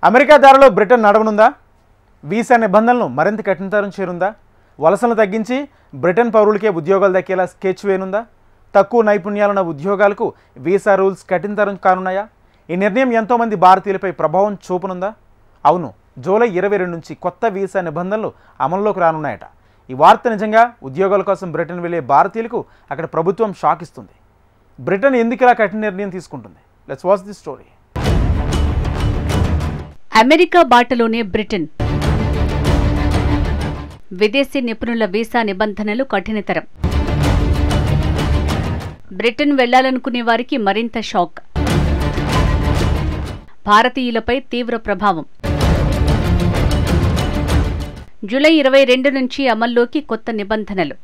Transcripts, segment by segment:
America దారిలో Britain నడవనుందా? Visa నిబంధనలను మరింత కఠినతరం చేయనుందా? వలసలను తగ్గించి బ్రిటన్ పౌరులకే ఉద్యోగాలు దక్కేలా స్కెచ్ వేయనుందా? తక్కువ నైపుణ్యాలున్న ఉద్యోగాలకు వీసా రూల్స్ కఠినతరం కానున్నాయా? ఈ నిర్ణయం ఎంతోమంది భారతీయులపై ప్రభావం చూపనుందా? అవును, జూలై 22 నుంచి కొత్త వీసా నిబంధనలు అమల్లోకి రానున్నాయట. ఈ వార్త నిజంగా ఉద్యోగాల కోసం బ్రిటన్ వెళ్లే భారతీయులకు అక్కడ ప్రభుత్వం షాక్ ఇస్తుంది. బ్రిటన్ ఎందుకు ఇలా కఠిన నిర్ణయం తీసుకుంటుంది? Let's watch the story. America బాటలోనే బ్రిటన్. విదేశీ నిపుణుల వీసా నిబంధనలు కఠినతరం. బ్రిటన్ వెళ్లాలనుకునే వారికి మరింత షాక్. భారతీయులపై తీవ్ర ప్రభావం. జూలై 22 నుంచి అమల్లోకి కొత్త నిబంధనలు.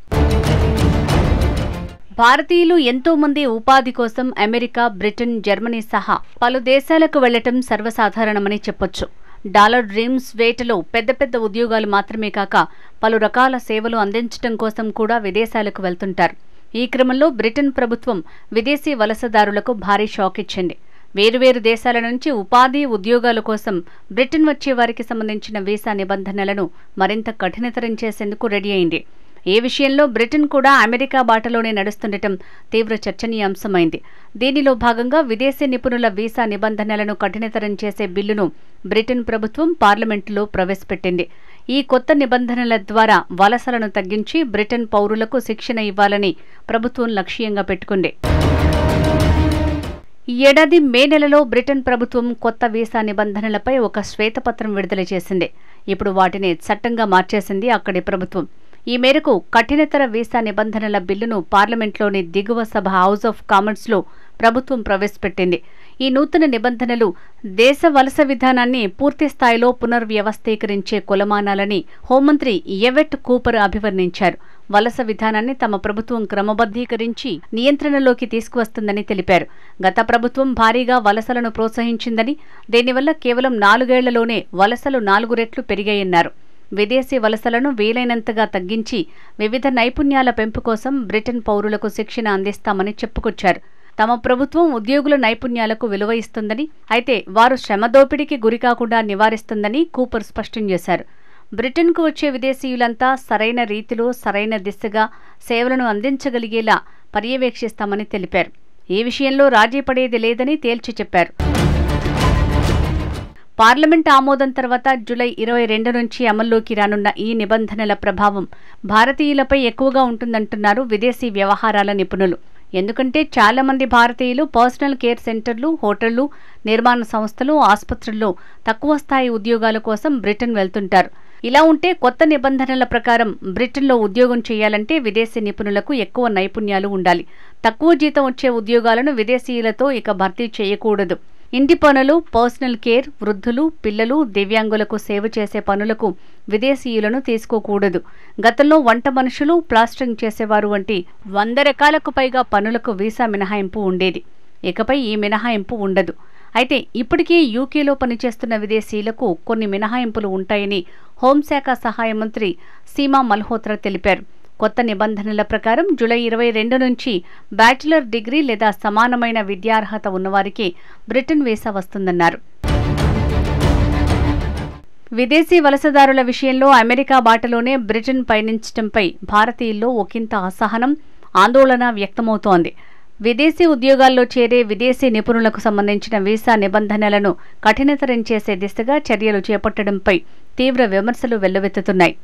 భారతీయులు ఎంతో మంది ఉపాధి కోసం అమెరికా, బ్రిటన్, జర్మనీ సహా పలు దేశాలకు వెళ్లటం సర్వసాధారణమని చెప్పొచ్చు. డాలర్ డ్రీమ్స్ వేటలో పెద్ద పెద్ద ఉద్యోగాలు మాత్రమే కాక పలు రకాల సేవలు అందించడం కోసం కూడా విదేశాలకు వెళ్తుంటారు. ఈ క్రమంలో బ్రిటన్ ప్రభుత్వం విదేశీ వలసదారులకు భారీ షాక్ ఇచ్చింది. వేరువేరు దేశాల నుంచి ఉపాధి, ఉద్యోగాల కోసం బ్రిటన్ వచ్చే వారికి సంబంధించిన వీసా నిబంధనలను మరింత కఠినతరం చేసేందుకు రెడీ అయింది. ఈ విషయంలో బ్రిటన్ కూడా అమెరికా బాటలోనే నడుస్తుండటం తీవ్ర చర్చనీయాంశమైంది. దీనిలో భాగంగా విదేశీ నిపుణుల వీసా నిబంధనలను కఠినతరం చేసే బిల్లును బ్రిటన్ ప్రభుత్వం పార్లమెంటులో ప్రవేశపెట్టింది. ఈ కొత్త నిబంధనల ద్వారా వలసలను తగ్గించి బ్రిటన్ పౌరులకు శిక్షణ ఇవ్వాలని ప్రభుత్వం లక్ష్యంగా పెట్టుకుంది. ఈ ఏడాది మే నెలలో బ్రిటన్ ప్రభుత్వం కొత్త వీసా నిబంధనలపై ఒక శ్వేతపత్రం విడుదల చేసింది. ఇప్పుడు వాటిని చట్టంగా మార్చేసింది అక్కడి ప్రభుత్వం. ఈ మేరకు కఠినతర వీసా నిబంధనల బిల్లును పార్లమెంట్లోని దిగువ సభ హౌస్ ఆఫ్ కామన్స్లో ప్రభుత్వం ప్రవేశపెట్టింది. ఈ నూతన నిబంధనలు దేశ వలస విధానాన్ని పూర్తి స్థాయిలో పునర్వ్యవస్థీకరించే కొలమానాలని హోంమంత్రి ఎవెట్ కూపర్ అభివర్ణించారు. వలస విధానాన్ని తమ ప్రభుత్వం క్రమబద్ధీకరించి నియంత్రణలోకి తీసుకువస్తుందని తెలిపారు. గత ప్రభుత్వం భారీగా వలసలను ప్రోత్సహించిందని, దీనివల్ల కేవలం 4 ఏళ్లలోనే వలసలు 4 రెట్లు పెరిగాయన్నారు. విదేశీ వలసలను వీలైనంతగా తగ్గించి వివిధ నైపుణ్యాల పెంపు కోసం బ్రిటన్ పౌరులకు శిక్షణ అందిస్తామని చెప్పుకొచ్చారు. తమ ప్రభుత్వం ఉద్యోగుల నైపుణ్యాలకు విలువ ఇస్తుందని, అయితే వారు శ్రమ దోపిడీకి గురికాకుండా నివారిస్తుందని కూపర్ స్పష్టం చేశారు. బ్రిటన్కు వచ్చే విదేశీయులంతా సరైన రీతిలో సరైన దిశగా సేవలను అందించగలిగేలా పర్యవేక్షిస్తామని తెలిపారు. ఈ విషయంలో రాజీ పడేది లేదని తేల్చి చెప్పారు. పార్లమెంట్ ఆమోదం తర్వాత జూలై 22 నుంచి అమల్లోకి రానున్న ఈ నిబంధనల ప్రభావం భారతీయులపై ఎక్కువగా ఉంటుందంటున్నారు విదేశీ వ్యవహారాల నిపుణులు. ఎందుకంటే చాలా మంది భారతీయులు పర్సనల్ కేర్ సెంటర్లు, హోటళ్లు, నిర్మాణ సంస్థలు, ఆసుపత్రుల్లో తక్కువ స్థాయి ఉద్యోగాల కోసం బ్రిటన్ వెళ్తుంటారు. ఇలా ఉంటే కొత్త నిబంధనల ప్రకారం బ్రిటన్లో ఉద్యోగం చేయాలంటే విదేశీ నిపుణులకు ఎక్కువ నైపుణ్యాలు ఉండాలి. తక్కువ జీతం వచ్చే ఉద్యోగాలను విదేశీయులతో ఇక భర్తీ చేయకూడదు. ఇంటి పనులు, పర్సనల్ కేర్, వృద్ధులు, పిల్లలు, దివ్యాంగులకు సేవ చేసే పనులకు విదేశీయులను తీసుకోకూడదు. గతంలో వంట మనుషులు, ప్లాస్టరింగ్ చేసేవారు వంటి 100 రకాలకు పైగా పనులకు వీసా మినహాయింపు ఉండేది. ఇకపై ఈ మినహాయింపు ఉండదు. అయితే ఇప్పటికే యూకేలో పనిచేస్తున్న విదేశీయులకు కొన్ని మినహాయింపులు ఉంటాయని హోంశాఖ సహాయ మంత్రి సీమా మల్హోత్రా తెలిపారు. కొత్త నిబంధనల ప్రకారం జూలై 22 నుంచి బ్యాచిలర్ డిగ్రీ లేదా సమానమైన విద్యార్హత ఉన్నవారికి బ్రిటన్ వీసా వస్తుందన్నారు. విదేశీ వలసదారుల విషయంలో అమెరికా బాటలోనే బ్రిటన్ పయనించడంపై భారతీయుల్లో ఒకంత అసహనం, ఆందోళన వ్యక్తమవుతోంది. విదేశీ ఉద్యోగాల్లో చేరే విదేశీ నిపుణులకు సంబంధించిన వీసా నిబంధనలను కఠినతరం చేసే దిశగా చర్యలు చేపట్టడంపై తీవ్ర విమర్శలు వెల్లువెత్తుతున్నాయి.